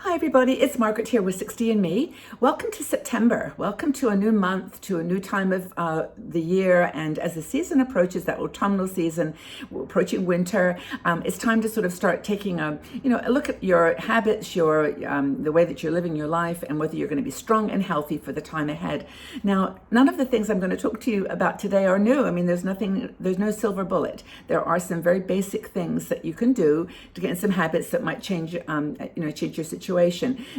Hi everybody, it's Margaret here with 60andMe. Welcome to September. Welcome to a new month, to a new time of the year. And as the season approaches, that autumnal season, we're approaching winter, it's time to sort of start taking a look at your habits, the way that you're living your life, and whether you're going to be strong and healthy for the time ahead. Now, none of the things I'm going to talk to you about today are new. I mean, there's no silver bullet. There are some very basic things that you can do to get in some habits that might change your situation.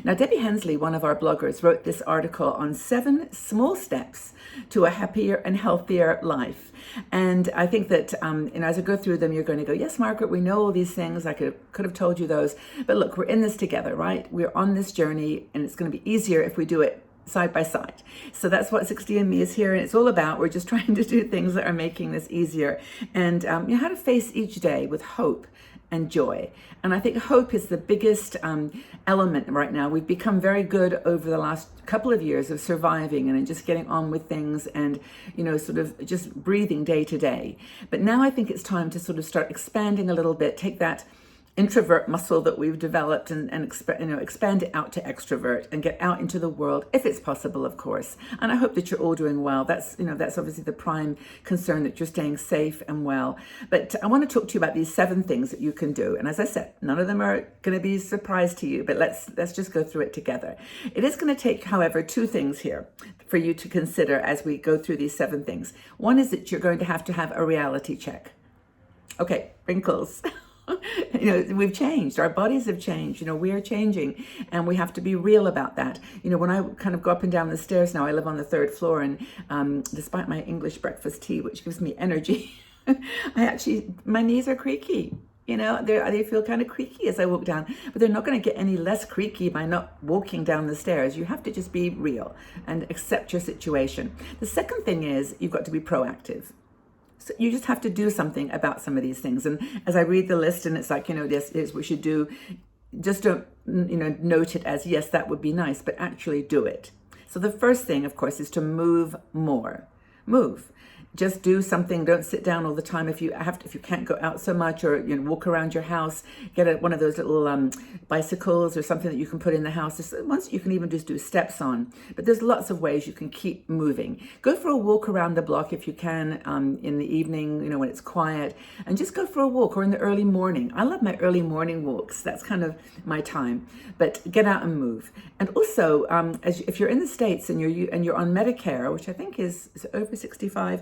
Now, Debbie Hensley, one of our bloggers, wrote this article on 7 small steps to a happier and healthier life. And I think that, as I go through them, you're going to go, yes, Margaret, we know all these things. I could have told you those. But look, we're in this together, right? We're on this journey, and it's going to be easier if we do it side by side. So that's what 60andMe is here, and it's all about. We're just trying to do things that are making this easier, and how to face each day with hope and joy. And I think hope is the biggest element right now. We've become very good over the last couple of years of surviving and just getting on with things and, sort of just breathing day to day. But now I think it's time to sort of start expanding a little bit, take that introvert muscle that we've developed and expand it out to extrovert and get out into the world if it's possible, of course. And I hope that you're all doing well. That's obviously the prime concern, that you're staying safe and well. But I want to talk to you about these 7 things that you can do. And as I said, none of them are going to be a surprise to you, but let's just go through it together. It is going to take, however, 2 things here for you to consider as we go through these 7 things. One is that you're going to have a reality check. Okay, wrinkles. We've changed. Our bodies have changed. We are changing, and we have to be real about that. When I kind of go up and down the stairs now, I live on the 3rd floor, and despite my English breakfast tea, which gives me energy, my knees are creaky. They feel kind of creaky as I walk down, but they're not going to get any less creaky by not walking down the stairs. You have to just be real and accept your situation. The second thing is you've got to be proactive. So you just have to do something about some of these things. And as I read the list, and it's like, this is what we should do, just don't, note it as, yes, that would be nice, but actually do it. So the first thing, of course, is to move more. Move. Just do something. Don't sit down all the time. If you can't go out so much, or walk around your house, get one of those little bicycles or something that you can put in the house. Once you can even just do steps on. But there's lots of ways you can keep moving. Go for a walk around the block if you can in the evening, when it's quiet, and just go for a walk, or in the early morning. I love my early morning walks. That's kind of my time. But get out and move. And also, if you're in the States and you're on Medicare, which I think is over 65.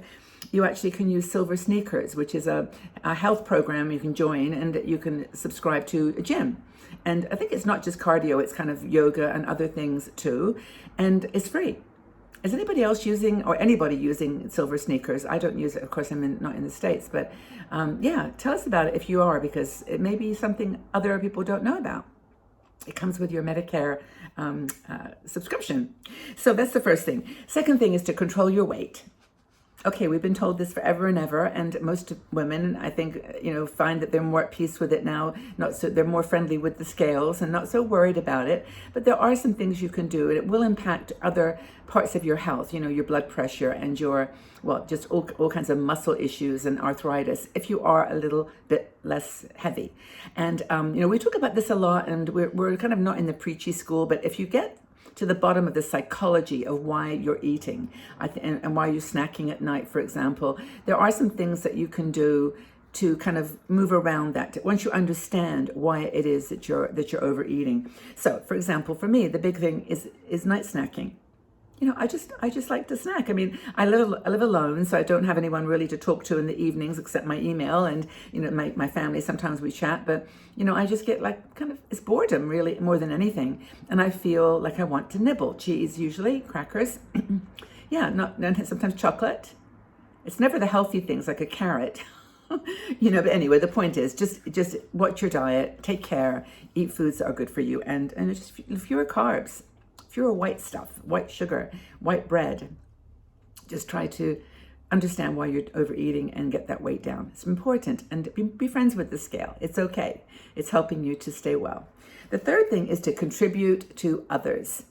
You actually can use Silver Sneakers, which is a health program you can join, and you can subscribe to a gym. And I think it's not just cardio, it's kind of yoga and other things too. And it's free. Is anybody else anybody using Silver Sneakers? I don't use it. Of course, I'm not in the States, but tell us about it if you are, because it may be something other people don't know about. It comes with your Medicare subscription. So that's the first thing. Second thing is to control your weight. Okay, we've been told this forever and ever, and most women, I think, find that they're more at peace with it now. They're more friendly with the scales and not so worried about it. But there are some things you can do, and it will impact other parts of your health. Your blood pressure and just all kinds of muscle issues and arthritis, if you are a little bit less heavy. And we talk about this a lot, and we're kind of not in the preachy school. But if you get to the bottom of the psychology of why you're eating and why you're snacking at night, for example, there are some things that you can do to kind of move around that once you understand why it is that you're overeating. So, for example, for me, the big thing is night snacking. I just like to snack. I mean, I live alone, so I don't have anyone really to talk to in the evenings except my email and, my family. Sometimes we chat, but, I just get it's boredom really more than anything. And I feel like I want to nibble. Cheese, usually, crackers. Sometimes chocolate. It's never the healthy things like a carrot. But anyway, the point is just watch your diet, take care, eat foods that are good for you, and just fewer carbs. Fewer white stuff, white sugar, white bread. Just try to understand why you're overeating and get that weight down. It's important. And be friends with the scale. It's okay. It's helping you to stay well. The third thing is to contribute to others.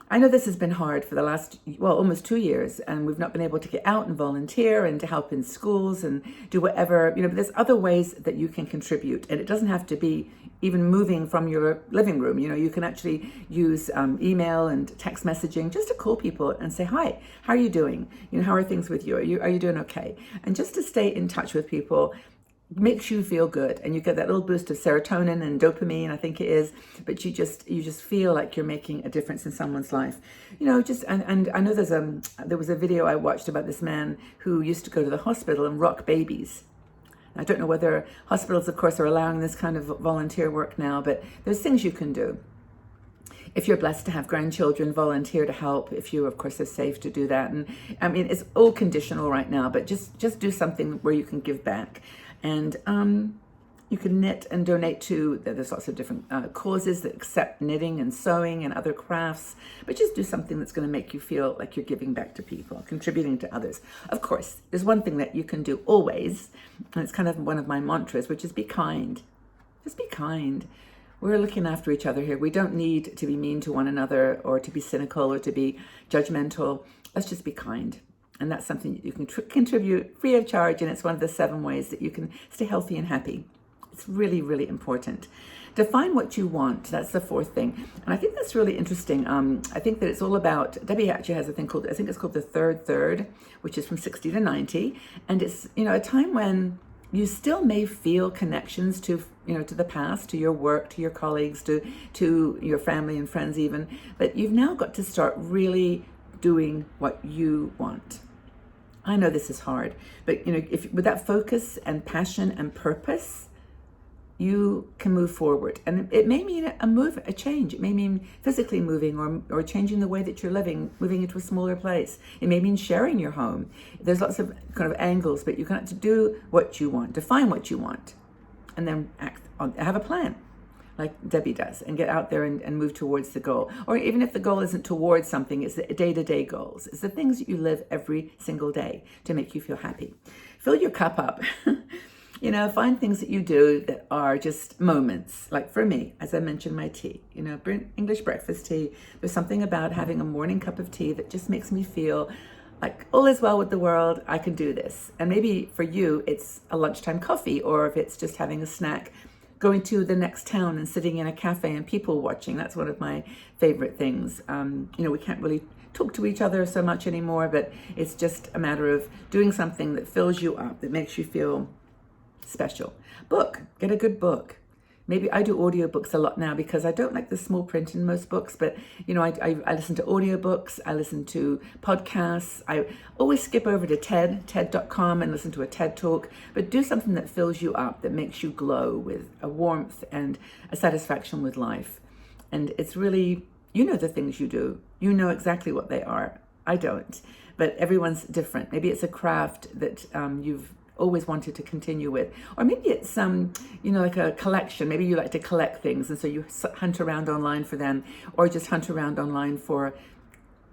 I know this has been hard for the last, well, almost 2 years, and we've not been able to get out and volunteer and to help in schools and do whatever, but there's other ways that you can contribute. And it doesn't have to be even moving from your living room. You can actually use email and text messaging just to call people and say, hi, how are you doing? How are things with you? Are you doing okay? And just to stay in touch with people makes you feel good, and you get that little boost of serotonin and dopamine, I think it is, but you just feel like you're making a difference in someone's life. And I know there was a video I watched about this man who used to go to the hospital and rock babies. I don't know whether hospitals, of course, are allowing this kind of volunteer work now, but there's things you can do. If you're blessed to have grandchildren, volunteer to help. If you, of course, are safe to do that. And I mean, it's all conditional right now, but just do something where you can give back. And you can knit and donate to, there's lots of different causes that accept knitting and sewing and other crafts, but just do something that's going to make you feel like you're giving back to people, contributing to others. Of course, there's one thing that you can do always, and it's kind of one of my mantras, which is be kind. Just be kind. We're looking after each other here. We don't need to be mean to one another or to be cynical or to be judgmental. Let's just be kind. And that's something that you can contribute free of charge. And it's one of the 7 ways that you can stay healthy and happy. It's really, really important. Define what you want. That's the 4th thing. And I think that's really interesting. I think that it's all about, Debbie actually has a thing called, I think it's called the third, which is from 60 to 90. And it's, a time when you still may feel connections to the past, to your work, to your colleagues, to your family and friends even. But you've now got to start really doing what you want. I know this is hard, but if with that focus and passion and purpose, you can move forward. And it may mean a change. It may mean physically moving or changing the way that you're living, moving into a smaller place. It may mean sharing your home. There's lots of kind of angles, but you can have to do what you want, define what you want, and then have a plan, like Debbie does, and get out there and move towards the goal. Or even if the goal isn't towards something, it's the day-to-day goals. It's the things that you live every single day to make you feel happy. Fill your cup up. Find things that you do that are just moments. Like for me, as I mentioned, my tea, English breakfast tea. There's something about having a morning cup of tea that just makes me feel like all is well with the world. I can do this. And maybe for you, it's a lunchtime coffee, or if it's just having a snack, going to the next town and sitting in a cafe and people watching. That's one of my favorite things. We can't really talk to each other so much anymore, but it's just a matter of doing something that fills you up, that makes you feel special. Book, get a good book. Maybe I do audiobooks a lot now because I don't like the small print in most books, but I listen to audiobooks, I listen to podcasts. I always skip over to TED.com and listen to a TED talk, but do something that fills you up, that makes you glow with a warmth and a satisfaction with life. And it's really, the things you do. You know exactly what they are. I don't, but everyone's different. Maybe it's a craft that you've always wanted to continue with, or maybe it's like a collection. Maybe you like to collect things, and so you hunt around online for them, or just hunt around online for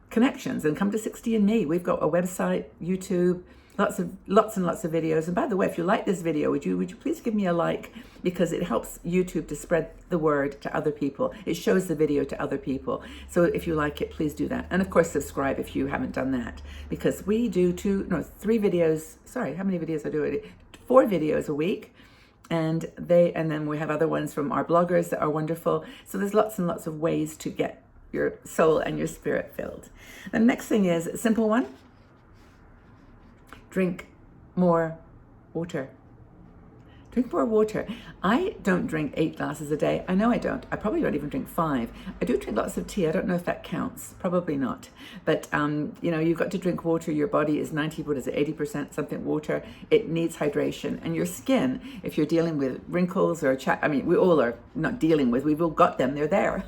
connections. And come to 60andMe. We've got a website, YouTube, lots and lots of videos. And by the way, if you like this video, would you please give me a like, because it helps YouTube to spread the word to other people. It shows the video to other people. So if you like it, please do that. And of course, subscribe if you haven't done that, because we do 3 videos. Sorry, how many videos I do? 4 videos a week. And then we have other ones from our bloggers that are wonderful. So there's lots and lots of ways to get your soul and your spirit filled. The next thing is a simple one. Drink more water. Drink more water. I don't drink 8 glasses a day. I know I don't. I probably don't even drink 5. I do drink lots of tea. I don't know if that counts. Probably not. But, you've got to drink water. Your body is 80% something water. It needs hydration. And your skin, if you're dealing with wrinkles or we all are not dealing with, we've all got them. They're there.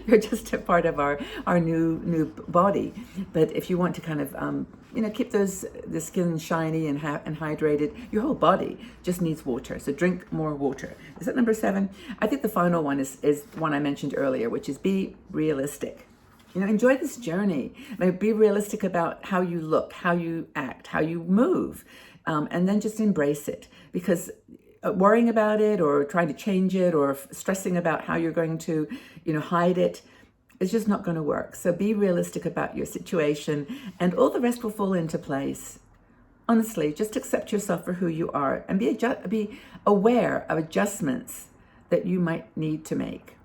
They're just a part of our new body. But if you want to kind of, keep the skin shiny and hydrated, your whole body just needs water. So drink more water. Is that number 7? I think the final one is one I mentioned earlier, which is be realistic. Enjoy this journey. Be realistic about how you look, how you act, how you move, and then just embrace it. Because worrying about it or trying to change it or stressing about how you're going to, hide it, It's just not going to work. So be realistic about your situation, and all the rest will fall into place. Honestly, just accept yourself for who you are, and be aware of adjustments that you might need to make.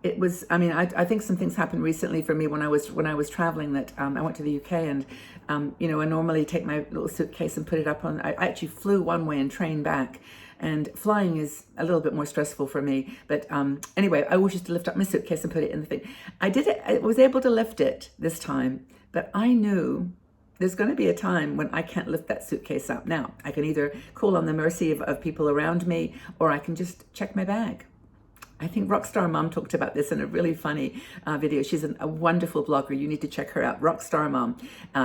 It was, I mean, I think some things happened recently for me when I was traveling, that I went to the UK, and I normally take my little suitcase and put it up on. I actually flew one way and train back, and flying is a little bit more stressful for me. But anyway, I always used to lift up my suitcase and put it in the thing. I did it. I was able to lift it this time, but I knew there's going to be a time when I can't lift that suitcase up. Now, I can either call on the mercy of people around me, or I can just check my bag. I think Rockstar Mom talked about this in a really funny video. She's a wonderful blogger. You need to check her out, Rockstar Mom.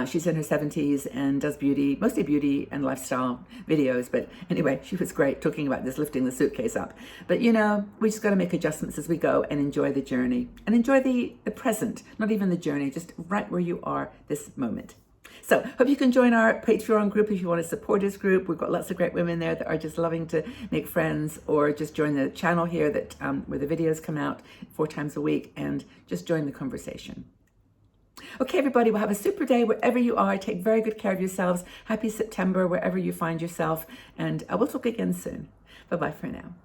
She's in her 70s and does beauty, mostly beauty and lifestyle videos. But anyway, she was great talking about this, lifting the suitcase up. But we just got to make adjustments as we go and enjoy the journey. And enjoy the present, not even the journey, just right where you are this moment. So hope you can join our Patreon group if you want to support this group. We've got lots of great women there that are just loving to make friends, or just join the channel here that where the videos come out 4 times a week, and just join the conversation. Okay, everybody, we'll have a super day wherever you are. Take very good care of yourselves. Happy September wherever you find yourself, and we'll talk again soon. Bye-bye for now.